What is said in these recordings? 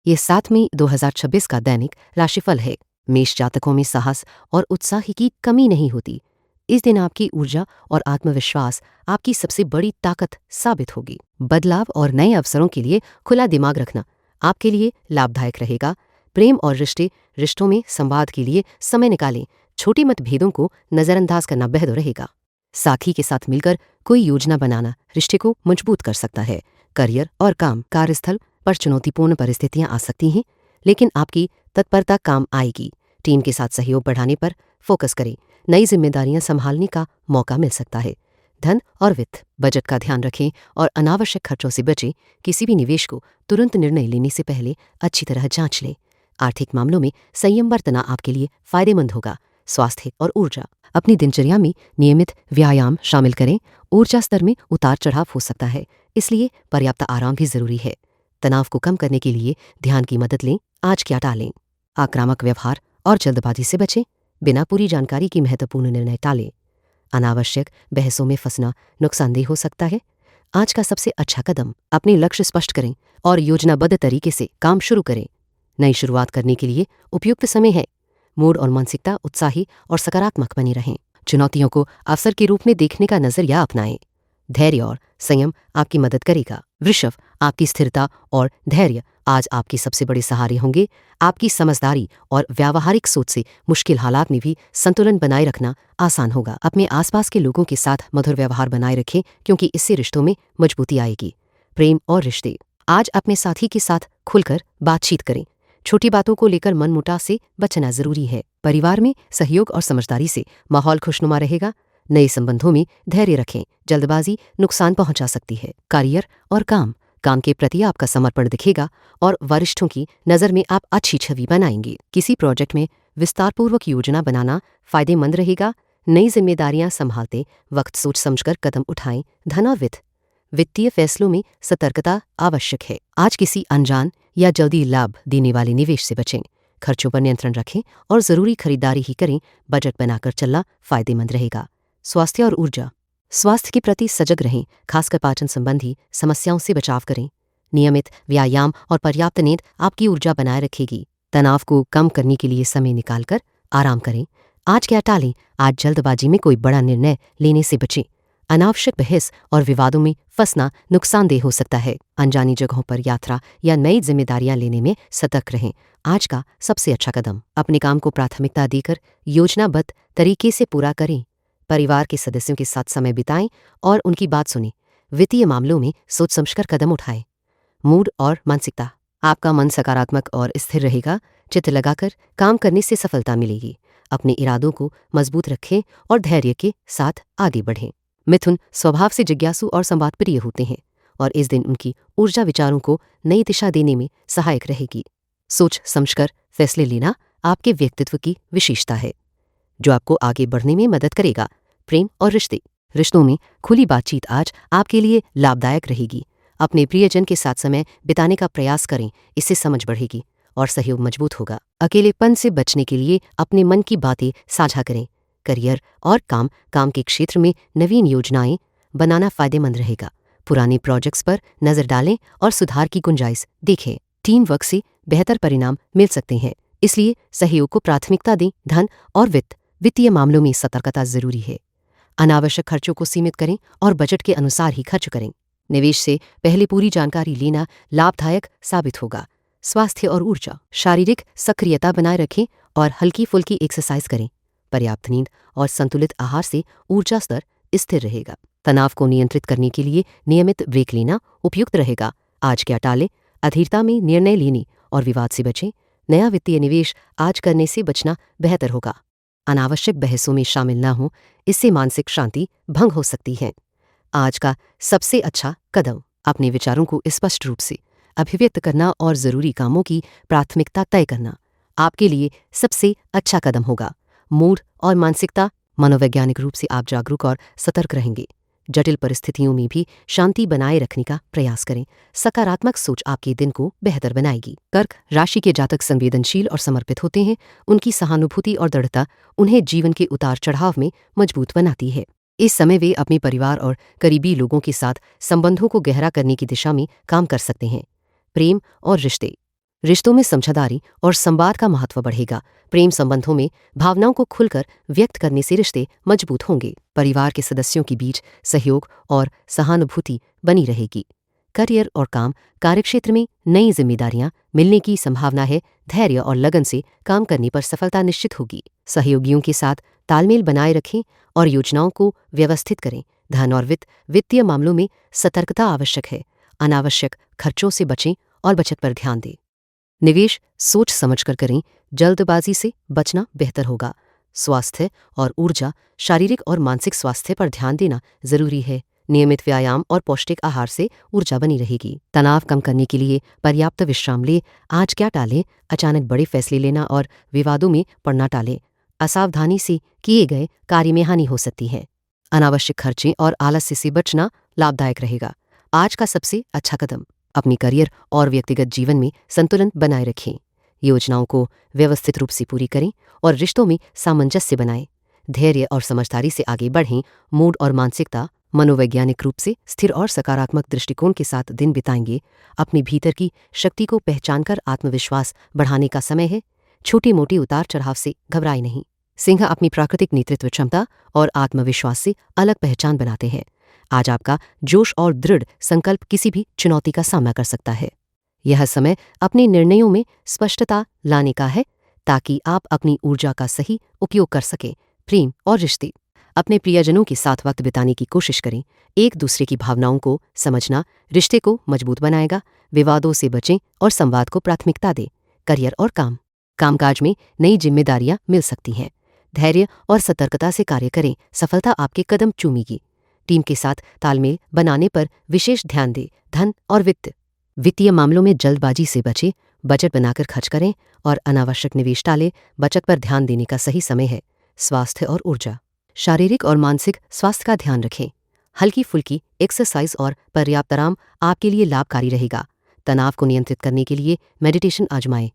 ये 7 मई 2026 का दैनिक राशिफल है। मेष जातकों में साहस और उत्साह की कमी नहीं होती। इस दिन आपकी ऊर्जा और आत्मविश्वास आपकी सबसे बड़ी ताकत साबित होगी। बदलाव और नए अवसरों के लिए खुला दिमाग रखना आपके लिए लाभदायक रहेगा। प्रेम और रिश्तों में संवाद के लिए समय निकालें। छोटे मतभेदों को नजरअंदाज करना बेहतर रहेगा। साथी के साथ मिलकर कोई योजना बनाना रिश्ते को मजबूत कर सकता है। करियर और काम कार्यस्थल पर चुनौतीपूर्ण परिस्थितियां आ सकती हैं, लेकिन आपकी तत्परता काम आएगी। टीम के साथ सहयोग बढ़ाने पर फोकस करें। नई जिम्मेदारियां संभालने का मौका मिल सकता है। धन और वित्त बजट का ध्यान रखें और अनावश्यक खर्चों से बचें। किसी भी निवेश को तुरंत निर्णय लेने से पहले अच्छी तरह जांच लें। आर्थिक मामलों में संयम बरतना आपके लिए फायदेमंद होगा। स्वास्थ्य और ऊर्जा अपनी दिनचर्या में नियमित व्यायाम शामिल करें। ऊर्जा स्तर में उतार चढ़ाव हो सकता है, इसलिए पर्याप्त आराम भी जरूरी है। तनाव को कम करने के लिए ध्यान की मदद लें। आज क्या टालें? आक्रामक व्यवहार और जल्दबाजी से बचें। बिना पूरी जानकारी की महत्वपूर्ण निर्णय टालें। अनावश्यक बहसों में फंसना नुकसानदेह हो सकता है। आज का सबसे अच्छा कदम अपने लक्ष्य स्पष्ट करें और योजनाबद्ध तरीके से काम शुरू करें। नई शुरुआत करने के लिए उपयुक्त समय है। मूड और मानसिकता उत्साही और सकारात्मक बनी रहें। चुनौतियों को अवसर के रूप में देखने का नजरिया अपनाएं। धैर्य और संयम आपकी मदद करेगा। वृषभ, आपकी स्थिरता और धैर्य आज आपके सबसे बड़े सहारे होंगे। आपकी समझदारी और व्यावहारिक सोच से मुश्किल हालात में भी संतुलन बनाए रखना आसान होगा। अपने आसपास के लोगों के साथ मधुर व्यवहार बनाए रखें, क्योंकि इससे रिश्तों में मजबूती आएगी। प्रेम और रिश्ते आज अपने साथी के साथ खुलकर बातचीत करें। छोटी बातों को लेकर मनमुटाव से बचना जरूरी है। परिवार में सहयोग और समझदारी से माहौल खुशनुमा रहेगा। नए संबंधों में धैर्य रखें। जल्दबाजी नुकसान पहुंचा सकती है। करियर और काम के प्रति आपका समर्पण दिखेगा और वरिष्ठों की नज़र में आप अच्छी छवि बनाएंगे। किसी प्रोजेक्ट में विस्तारपूर्वक योजना बनाना फायदेमंद रहेगा। नई जिम्मेदारियां संभालते वक्त सोच समझकर कदम उठाएं। धन और वित्तीय फैसलों में सतर्कता आवश्यक है। आज किसी अनजान या जल्दी लाभ देने वाले निवेश से बचें। खर्चों पर नियंत्रण रखें और जरूरी खरीदारी ही करें। बजट बनाकर चलना फायदेमंद रहेगा। स्वास्थ्य और ऊर्जा स्वास्थ्य के प्रति सजग रहें, खासकर पाचन संबंधी समस्याओं से बचाव करें। नियमित व्यायाम और पर्याप्त नींद आपकी ऊर्जा बनाए रखेगी। तनाव को कम करने के लिए समय निकालकर आराम करें। आज क्या टालें? आज जल्दबाजी में कोई बड़ा निर्णय लेने से बचें। अनावश्यक बहस और विवादों में फंसना नुकसानदेह हो सकता है। अनजानी जगहों पर यात्रा या नई जिम्मेदारियां लेने में सतर्क रहें। आज का सबसे अच्छा कदम अपने काम को प्राथमिकता देकर योजनाबद्ध तरीके से पूरा करें। परिवार के सदस्यों के साथ समय बिताएं और उनकी बात सुनें। वित्तीय मामलों में सोच समझकर कदम उठाएं। मूड और मानसिकता आपका मन सकारात्मक और स्थिर रहेगा। चित्त लगाकर काम करने से सफलता मिलेगी। अपने इरादों को मजबूत रखें और धैर्य के साथ आगे बढ़ें। मिथुन स्वभाव से जिज्ञासु और संवाद प्रिय होते हैं और इस दिन उनकी ऊर्जा विचारों को नई दिशा देने में सहायक रहेगी। सोच समझकर फैसले लेना आपके व्यक्तित्व की विशेषता है, जो आपको आगे बढ़ने में मदद करेगा। प्रेम और रिश्तों में खुली बातचीत आज आपके लिए लाभदायक रहेगी। अपने प्रियजन के साथ समय बिताने का प्रयास करें, इससे समझ बढ़ेगी और सहयोग मजबूत होगा। अकेलेपन से बचने के लिए अपने मन की बातें साझा करें। करियर और काम के क्षेत्र में नवीन योजनाएं बनाना फायदेमंद रहेगा। पुराने प्रोजेक्ट्स पर नजर डालें और सुधार की गुंजाइश देखें। टीम वर्क से बेहतर परिणाम मिल सकते हैं, इसलिए सहयोग को प्राथमिकता दें। धन और वित्तीय मामलों में सतर्कता जरूरी है। अनावश्यक खर्चों को सीमित करें और बजट के अनुसार ही खर्च करें। निवेश से पहले पूरी जानकारी लेना लाभदायक साबित होगा। स्वास्थ्य और ऊर्जा शारीरिक सक्रियता बनाए रखें और हल्की फुल्की एक्सरसाइज करें। पर्याप्त नींद और संतुलित आहार से ऊर्जा स्तर स्थिर रहेगा। तनाव को नियंत्रित करने के लिए नियमित ब्रेक लेना उपयुक्त रहेगा। आज क्या टालें? अधीरता में निर्णय लेने और विवाद से बचें। नया वित्तीय निवेश आज करने से बचना बेहतर होगा। अनावश्यक बहसों में शामिल न हो, इससे मानसिक शांति भंग हो सकती है। आज का सबसे अच्छा कदम अपने विचारों को स्पष्ट रूप से अभिव्यक्त करना और जरूरी कामों की प्राथमिकता तय करना आपके लिए सबसे अच्छा कदम होगा। मूड और मानसिकता मनोवैज्ञानिक रूप से आप जागरूक और सतर्क रहेंगे। जटिल परिस्थितियों में भी शांति बनाए रखने का प्रयास करें। सकारात्मक सोच आपके दिन को बेहतर बनाएगी। कर्क राशि के जातक संवेदनशील और समर्पित होते हैं। उनकी सहानुभूति और दृढ़ता उन्हें जीवन के उतार चढ़ाव में मजबूत बनाती है। इस समय वे अपने परिवार और करीबी लोगों के साथ संबंधों को गहरा करने की दिशा में काम कर सकते हैं। प्रेम और रिश्तों में समझदारी और संवाद का महत्व बढ़ेगा। प्रेम संबंधों में भावनाओं को खुलकर व्यक्त करने से रिश्ते मजबूत होंगे। परिवार के सदस्यों के बीच सहयोग और सहानुभूति बनी रहेगी। करियर और काम, कार्यक्षेत्र में नई जिम्मेदारियां मिलने की संभावना है। धैर्य और लगन से काम करने पर सफलता निश्चित होगी। सहयोगियों के साथ तालमेल बनाए रखें और योजनाओं को व्यवस्थित करें। धन और वित्तीय मामलों में सतर्कता आवश्यक है। अनावश्यक खर्चों से बचें और बचत पर ध्यान दें। निवेश सोच समझकर करें, जल्दबाजी से बचना बेहतर होगा। स्वास्थ्य और ऊर्जा, शारीरिक और मानसिक स्वास्थ्य पर ध्यान देना जरूरी है। नियमित व्यायाम और पौष्टिक आहार से ऊर्जा बनी रहेगी। तनाव कम करने के लिए पर्याप्त विश्राम लें। आज क्या टालें? अचानक बड़े फैसले लेना और विवादों में पड़ना टालें। असावधानी से किए गए कार्य में हानि हो सकती है। अनावश्यक खर्चे और आलस्य से बचना लाभदायक रहेगा। आज का सबसे अच्छा कदम, अपनी करियर और व्यक्तिगत जीवन में संतुलन बनाए रखें। योजनाओं को व्यवस्थित रूप से पूरी करें और रिश्तों में सामंजस्य बनाएं। धैर्य और समझदारी से आगे बढ़ें। मूड और मानसिकता मनोवैज्ञानिक रूप से स्थिर और सकारात्मक दृष्टिकोण के साथ दिन बिताएंगे। अपने भीतर की शक्ति को पहचानकर आत्मविश्वास बढ़ाने का समय है। छोटे मोटे उतार चढ़ाव से घबराए नहीं। सिंह अपनी प्राकृतिक नेतृत्व क्षमता और आत्मविश्वास से अलग पहचान बनाते हैं। आज आपका जोश और दृढ़ संकल्प किसी भी चुनौती का सामना कर सकता है। यह समय अपने निर्णयों में स्पष्टता लाने का है ताकि आप अपनी ऊर्जा का सही उपयोग कर सकें। प्रेम और रिश्ते, अपने प्रियजनों के साथ वक्त बिताने की कोशिश करें। एक दूसरे की भावनाओं को समझना रिश्ते को मजबूत बनाएगा। विवादों से बचें और संवाद को प्राथमिकता दें। करियर और काम, कामकाज में नई जिम्मेदारियां मिल सकती हैं। धैर्य और सतर्कता से कार्य करें, सफलता आपके कदम चूमेगी। टीम के साथ तालमेल बनाने पर विशेष ध्यान दें। धन और वित्तीय मामलों में जल्दबाजी से बचें। बजट बनाकर खर्च करें और अनावश्यक निवेश टालें। बचत पर ध्यान देने का सही समय है। स्वास्थ्य और ऊर्जा, शारीरिक और मानसिक स्वास्थ्य का ध्यान रखें। हल्की फुल्की एक्सरसाइज और पर्याप्त आराम आपके लिए लाभकारी रहेगा। तनाव को नियंत्रित करने के लिए मेडिटेशन आजमाएं।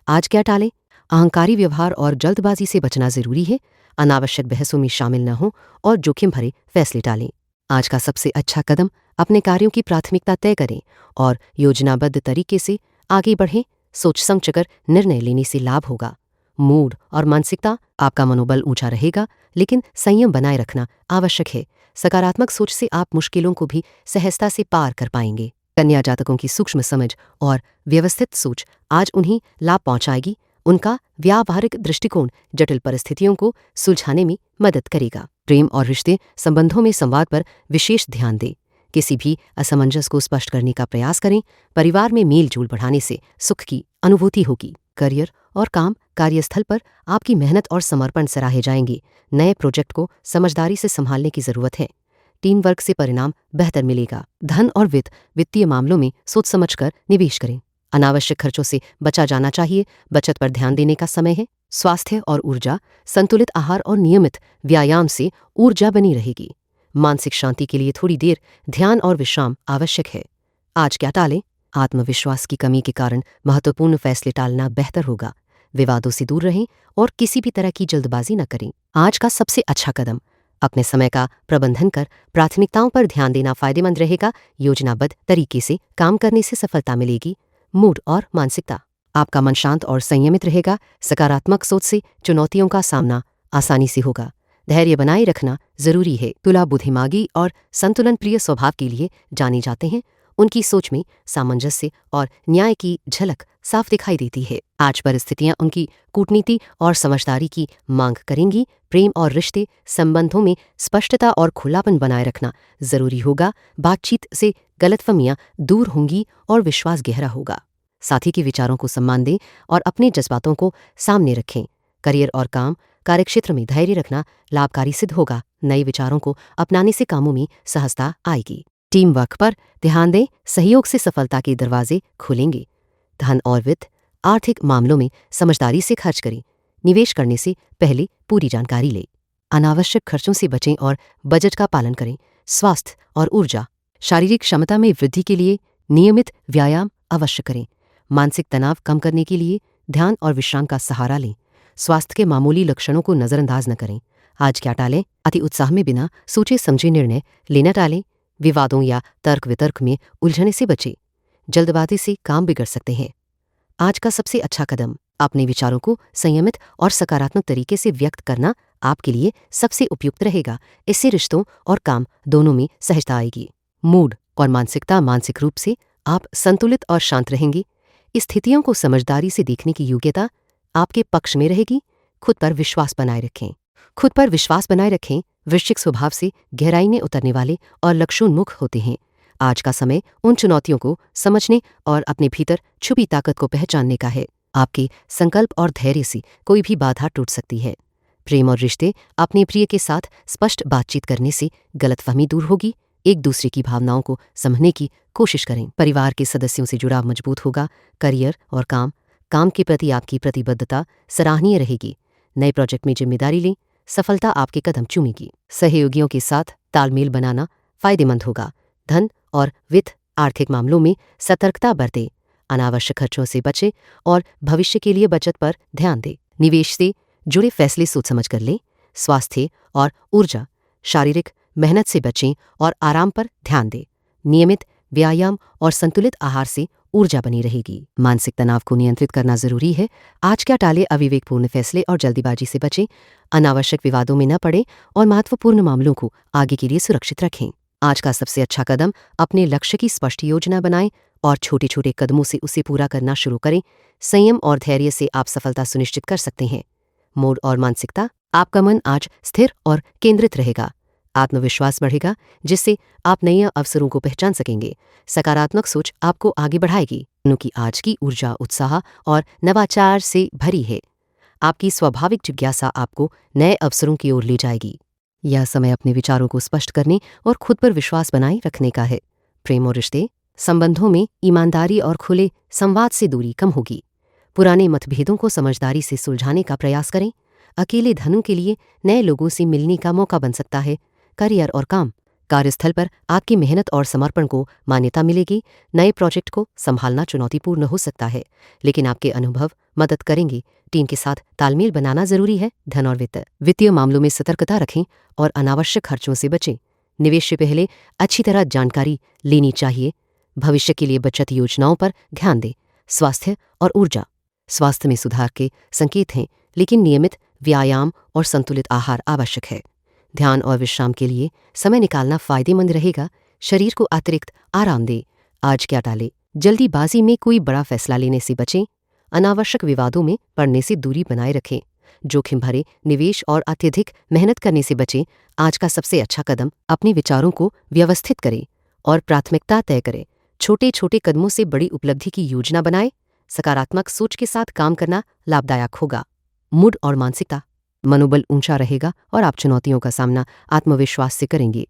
आज क्या टालें? अहंकारी व्यवहार और जल्दबाजी से बचना जरूरी है। अनावश्यक बहसों में शामिल न हों और जोखिम भरे फैसले टालें। आज का सबसे अच्छा कदम, अपने कार्यों की प्राथमिकता तय करें और योजनाबद्ध तरीके से आगे बढ़ें। सोच समझकर निर्णय लेने से लाभ होगा। मूड और मानसिकता, आपका मनोबल ऊंचा रहेगा, लेकिन संयम बनाए रखना आवश्यक है। सकारात्मक सोच से आप मुश्किलों को भी सहजता से पार कर पाएंगे। कन्या जातकों की सूक्ष्म समझ और व्यवस्थित सोच आज उन्हें लाभ पहुंचाएगी। उनका व्यावहारिक दृष्टिकोण जटिल परिस्थितियों को सुलझाने में मदद करेगा। प्रेम और रिश्ते संबंधों में संवाद पर विशेष ध्यान दें। किसी भी असमंजस को स्पष्ट करने का प्रयास करें। परिवार में मेल जोल बढ़ाने से सुख की अनुभूति होगी। करियर और काम, कार्यस्थल पर आपकी मेहनत और समर्पण सराहे जाएंगे। नए प्रोजेक्ट को समझदारी से संभालने की जरूरत है। टीम वर्क से परिणाम बेहतर मिलेगा। धन और वित्तीय मामलों में सोच समझकर निवेश करें। अनावश्यक खर्चों से बचा जाना चाहिए। बचत पर ध्यान देने का समय है। स्वास्थ्य और ऊर्जा, संतुलित आहार और नियमित व्यायाम से ऊर्जा बनी रहेगी। मानसिक शांति के लिए थोड़ी देर ध्यान और विश्राम आवश्यक है। आज क्या टालें? आत्मविश्वास की कमी के कारण महत्वपूर्ण फैसले टालना बेहतर होगा। विवादों से दूर रहें और किसी भी तरह की जल्दबाजी न करें। आज का सबसे अच्छा कदम, अपने समय का प्रबंधन कर प्राथमिकताओं पर ध्यान देना फायदेमंद रहेगा। योजनाबद्ध तरीके से काम करने से सफलता मिलेगी। मूड और मानसिकता, आपका मन शांत और संयमित रहेगा। सकारात्मक सोच से चुनौतियों का सामना आसानी से होगा। धैर्य बनाए रखना जरूरी है। तुला बुद्धिमागी और संतुलन प्रिय स्वभाव के लिए जाने जाते हैं। उनकी सोच में सामंजस्य और न्याय की झलक साफ दिखाई देती है। आज परिस्थितियां उनकी कूटनीति और समझदारी की मांग करेंगी। प्रेम और रिश्ते संबंधों में स्पष्टता और खुलापन बनाए रखना जरूरी होगा। बातचीत से गलतफहमियां दूर होंगी और विश्वास गहरा होगा। साथी के विचारों को सम्मान दें और अपने जज्बातों को सामने रखें। करियर और काम, कार्यक्षेत्र में धैर्य रखना लाभकारी सिद्ध होगा। नए विचारों को अपनाने से कामों में सहजता आएगी। टीम वर्क पर ध्यान दें। सहयोग से सफलता के दरवाजे खुलेंगे। धन और आर्थिक मामलों में समझदारी से खर्च करें। निवेश करने से पहले पूरी जानकारी लें। अनावश्यक खर्चों से बचें और बजट का पालन करें। स्वास्थ्य और ऊर्जा, शारीरिक क्षमता में वृद्धि के लिए नियमित व्यायाम अवश्य करें। मानसिक तनाव कम करने के लिए ध्यान और विश्राम का सहारा लें। स्वास्थ्य के मामूली लक्षणों को नजरअंदाज न करें। आज क्या टालें? अति उत्साह में बिना सोचे समझे निर्णय लेना टालें। विवादों या तर्क वितर्क में उलझने से बचें। जल्दबाजी से काम बिगड़ सकते हैं। आज का सबसे अच्छा कदम अपने विचारों को संयमित और सकारात्मक तरीके से व्यक्त करना आपके लिए सबसे उपयुक्त रहेगा। इससे रिश्तों और काम दोनों में सहजता आएगी। मूड और मानसिकता मानसिक रूप से आप संतुलित और शांत रहेंगे। स्थितियों को समझदारी से देखने की योग्यता आपके पक्ष में रहेगी। खुद पर विश्वास बनाए रखें। खुद पर विश्वास बनाए रखें। वृश्चिक स्वभाव से गहराई में उतरने वाले और लक्ष्योन्मुख होते हैं। आज का समय उन चुनौतियों को समझने और अपने भीतर छुपी ताकत को पहचानने का है। आपके संकल्प और धैर्य से कोई भी बाधा टूट सकती है। प्रेम और रिश्ते अपने प्रिय के साथ स्पष्ट बातचीत करने से गलतफहमी दूर होगी। एक दूसरे की भावनाओं को समझने की कोशिश करें। परिवार के सदस्यों से जुड़ाव मजबूत होगा। करियर और काम के प्रति आपकी प्रतिबद्धता सराहनीय रहेगी। नए प्रोजेक्ट में जिम्मेदारी लें। सफलता आपके कदम चूमेगी। सहयोगियों के साथ तालमेल बनाना फायदेमंद होगा। धन और वित्त आर्थिक मामलों में सतर्कता बरतें। अनावश्यक खर्चों से बचें और भविष्य के लिए बचत पर ध्यान दें। निवेश से जुड़े फैसले सोच समझ कर लें। स्वास्थ्य और ऊर्जा शारीरिक मेहनत से बचें और आराम पर ध्यान दें। नियमित व्यायाम और संतुलित आहार से ऊर्जा बनी रहेगी। मानसिक तनाव को नियंत्रित करना जरूरी है। आज क्या टालें अविवेकपूर्ण फैसले और जल्दीबाजी से बचें। अनावश्यक विवादों में न पड़ें और महत्वपूर्ण मामलों को आगे के लिए सुरक्षित रखें। आज का सबसे अच्छा कदम अपने लक्ष्य की स्पष्ट योजना बनाएं और छोटे छोटे कदमों से उसे पूरा करना शुरू करें। संयम और धैर्य से आप सफलता सुनिश्चित कर सकते हैं। मूड और मानसिकता आपका मन आज स्थिर और केंद्रित रहेगा। आत्मविश्वास बढ़ेगा जिससे आप नए अवसरों को पहचान सकेंगे। सकारात्मक सोच आपको आगे बढ़ाएगी। क्योंकि आज की ऊर्जा उत्साह और नवाचार से भरी है। आपकी स्वाभाविक जिज्ञासा आपको नए अवसरों की ओर ले जाएगी। यह समय अपने विचारों को स्पष्ट करने और खुद पर विश्वास बनाए रखने का है। प्रेम और रिश्ते संबंधों में ईमानदारी और खुले संवाद से दूरी कम होगी। पुराने मतभेदों को समझदारी से सुलझाने का प्रयास करें। अकेले धनों के लिए नए लोगों से मिलने का मौका बन सकता है। करियर और कार्यस्थल पर आपकी मेहनत और समर्पण को मान्यता मिलेगी। नए प्रोजेक्ट को संभालना चुनौतीपूर्ण हो सकता है, लेकिन आपके अनुभव मदद करेंगे। टीम के साथ तालमेल बनाना जरूरी है। धन और वित्तीय मामलों में सतर्कता रखें और अनावश्यक खर्चों से बचें। निवेश से पहले अच्छी तरह जानकारी लेनी चाहिए। भविष्य के लिए बचत योजनाओं पर ध्यान दें। स्वास्थ्य और ऊर्जा स्वास्थ्य में सुधार के संकेत हैं, लेकिन नियमित व्यायाम और संतुलित आहार आवश्यक है। ध्यान और विश्राम के लिए समय निकालना फायदेमंद रहेगा। शरीर को अतिरिक्त आराम दें। आज क्या टालें जल्दीबाजी में कोई बड़ा फैसला लेने से बचें। अनावश्यक विवादों में पड़ने से दूरी बनाए रखें। जोखिम भरे निवेश और अत्यधिक मेहनत करने से बचें। आज का सबसे अच्छा कदम अपने विचारों को व्यवस्थित करें और प्राथमिकता तय करें। छोटे छोटे कदमों से बड़ी उपलब्धि की योजना बनाएं। सकारात्मक सोच के साथ काम करना लाभदायक होगा। मूड और मानसिकता मनोबल ऊंचा रहेगा और आप चुनौतियों का सामना आत्मविश्वास से करेंगे।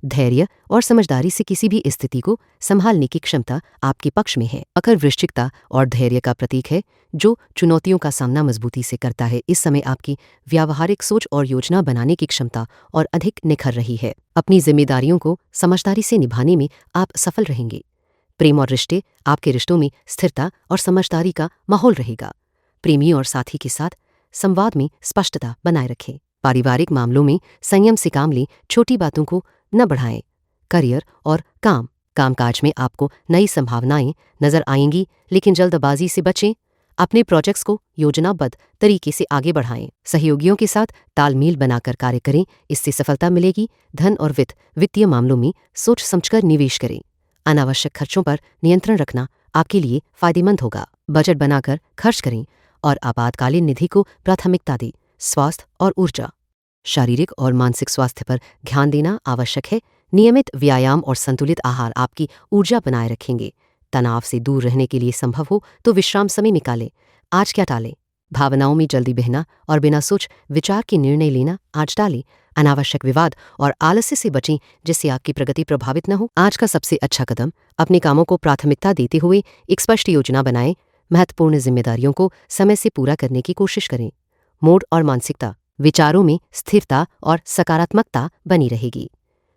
धैर्य और समझदारी से किसी भी स्थिति को संभालने की क्षमता आपके पक्ष में है। मकर वृश्चिकता और धैर्य का प्रतीक है, जो चुनौतियों का सामना मजबूती से करता है। इस समय आपकी व्यावहारिक सोच और योजना बनाने की क्षमता और अधिक निखर रही है। अपनी जिम्मेदारियों को समझदारी से निभाने में आप सफल रहेंगे। प्रेम और रिश्ते आपके रिश्तों में स्थिरता और समझदारी का माहौल रहेगा। प्रेमी और साथी के साथ संवाद में स्पष्टता बनाए रखें। पारिवारिक मामलों में संयम से काम लें। छोटी बातों को न बढ़ाएं। करियर और कामकाज में आपको नई संभावनाएं नजर आएंगी, लेकिन जल्दबाजी से बचें। अपने प्रोजेक्ट्स को योजनाबद्ध तरीके से आगे बढ़ाएं। सहयोगियों के साथ तालमेल बनाकर कार्य करें, इससे सफलता मिलेगी। धन और वित्तीय मामलों में सोच समझकर निवेश करें। अनावश्यक खर्चों पर नियंत्रण रखना आपके लिए फायदेमंद होगा। बजट बनाकर खर्च करें और आपातकालीन निधि को प्राथमिकता दें। स्वास्थ्य और ऊर्जा शारीरिक और मानसिक स्वास्थ्य पर ध्यान देना आवश्यक है। नियमित व्यायाम और संतुलित आहार आपकी ऊर्जा बनाए रखेंगे। तनाव से दूर रहने के लिए संभव हो तो विश्राम समय निकालें। आज क्या टालें भावनाओं में जल्दी बहना और बिना सोच विचार के निर्णय लेना आज टालें। अनावश्यक विवाद और आलस्य से बचें, जिससे आपकी प्रगति प्रभावित न हो। आज का सबसे अच्छा कदम अपने कामों को प्राथमिकता देते हुए एक स्पष्ट योजना बनाएं। महत्वपूर्ण जिम्मेदारियों को समय से पूरा करने की कोशिश करें। मूड और मानसिकता विचारों में स्थिरता और सकारात्मकता बनी रहेगी।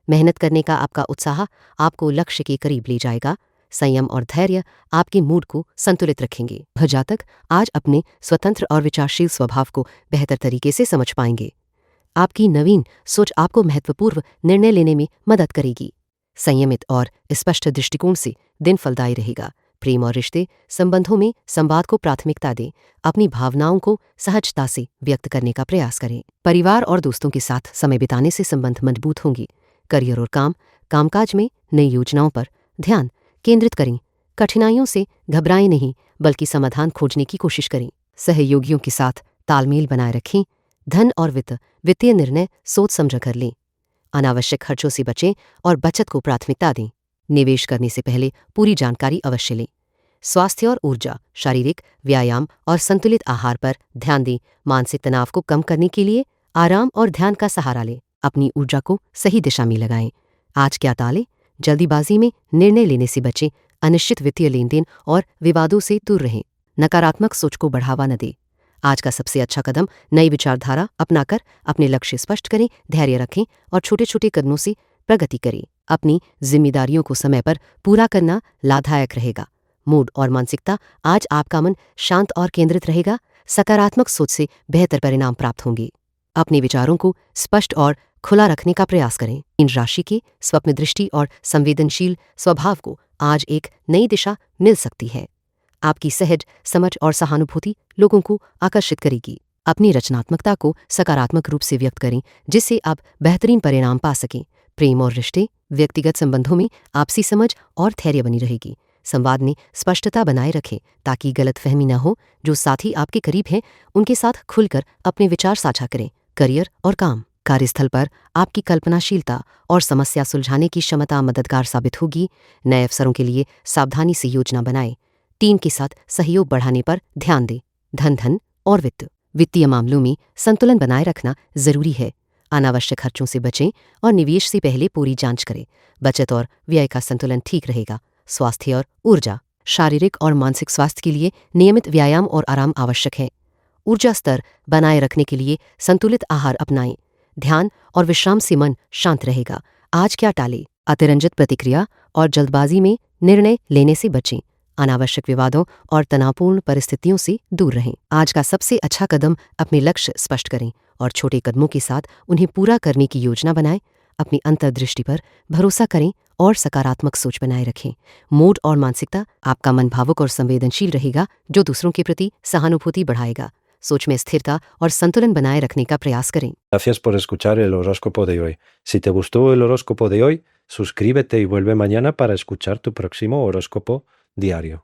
मेहनत करने का आपका उत्साह आपको लक्ष्य के करीब ले जाएगा। संयम और धैर्य आपके मूड को संतुलित रखेंगे। जातक आज अपने स्वतंत्र और विचारशील स्वभाव को बेहतर तरीके से समझ पाएंगे। आपकी नवीन सोच आपको महत्वपूर्ण निर्णय लेने में मदद करेगी। संयमित और स्पष्ट दृष्टिकोण से दिन फलदायी रहेगा। प्रेम और रिश्ते संबंधों में संवाद को प्राथमिकता दें। अपनी भावनाओं को सहजता से व्यक्त करने का प्रयास करें। परिवार और दोस्तों के साथ समय बिताने से संबंध मजबूत होंगे। करियर और कामकाज में नई योजनाओं पर ध्यान केंद्रित करें। कठिनाइयों से घबराएं नहीं, बल्कि समाधान खोजने की कोशिश करें। सहयोगियों के साथ तालमेल बनाए रखें। धन और वित्तीय निर्णय सोच समझ कर लें। अनावश्यक खर्चों से बचें और बचत को प्राथमिकता दें। निवेश करने से पहले पूरी जानकारी अवश्य लें। स्वास्थ्य और ऊर्जा, शारीरिक व्यायाम और संतुलित आहार पर ध्यान दें। मानसिक तनाव को कम करने के लिए आराम और ध्यान का सहारा लें। अपनी ऊर्जा को सही दिशा में लगाएं। आज क्या टालें? जल्दीबाजी में निर्णय लेने से बचें। अनिश्चित वित्तीय लेन देन और विवादों से दूर रहें। नकारात्मक सोच को बढ़ावा न दें। आज का सबसे अच्छा कदम नई विचारधारा अपनाकर अपने लक्ष्य स्पष्ट करें, धैर्य रखें और छोटे छोटे कदमों से प्रगति करें। अपनी जिम्मेदारियों को समय पर पूरा करना लाभदायक रहेगा। मूड और मानसिकता, आज आपका मन शांत और केंद्रित रहेगा। सकारात्मक सोच से बेहतर परिणाम प्राप्त होंगे। अपने विचारों को स्पष्ट और खुला रखने का प्रयास करें। इन राशि के स्वप्न दृष्टि और संवेदनशील स्वभाव को आज एक नई दिशा मिल सकती है। आपकी सहज समझ और सहानुभूति लोगों को आकर्षित करेगी। अपनी रचनात्मकता को सकारात्मक रूप से व्यक्त करें, जिससे आप बेहतरीन परिणाम पा सकें। प्रेम और रिश्ते, व्यक्तिगत संबंधों में आपसी समझ और धैर्य बनी रहेगी। संवाद में स्पष्टता बनाए रखें ताकि गलतफहमी न हो। जो साथी आपके करीब हैं, उनके साथ खुलकर अपने विचार साझा करें। करियर और कार्यस्थल पर आपकी कल्पनाशीलता और समस्या सुलझाने की क्षमता मददगार साबित होगी। नए अवसरों के लिए सावधानी से योजना बनाएं। टीम के साथ सहयोग बढ़ाने पर ध्यान दें। धन और वित्तीय मामलों में संतुलन बनाए रखना जरूरी है। अनावश्यक खर्चों से बचें और निवेश से पहले पूरी जांच करें। बचत और व्यय का संतुलन ठीक रहेगा। स्वास्थ्य और ऊर्जा, शारीरिक और मानसिक स्वास्थ्य के लिए नियमित व्यायाम और आराम आवश्यक है। ऊर्जा स्तर बनाए रखने के लिए संतुलित आहार अपनाएं। ध्यान और विश्राम से मन शांत रहेगा। आज क्या टालें? अतिरंजित प्रतिक्रिया और जल्दबाजी में निर्णय लेने से बचें। अनावश्यक विवादों और तनावपूर्ण परिस्थितियों से दूर रहें। आज का सबसे अच्छा कदम अपने लक्ष्य स्पष्ट करें और छोटे कदमों के साथ उन्हें पूरा करने की योजना बनाएं। अपनी अंतर्दृष्टि पर भरोसा करें और सकारात्मक सोच बनाए रखें। मूड और मानसिकता, आपका मन भावुक और संवेदनशील रहेगा, जो दूसरों के प्रति सहानुभूति बढ़ाएगा। सोच में स्थिरता और संतुलन बनाए रखने का प्रयास करें। Gracias por escuchar el horóscopo de hoy. Si te gustó el horóscopo de hoy, suscríbete y vuelve mañana para escuchar tu próximo horóscopo diario.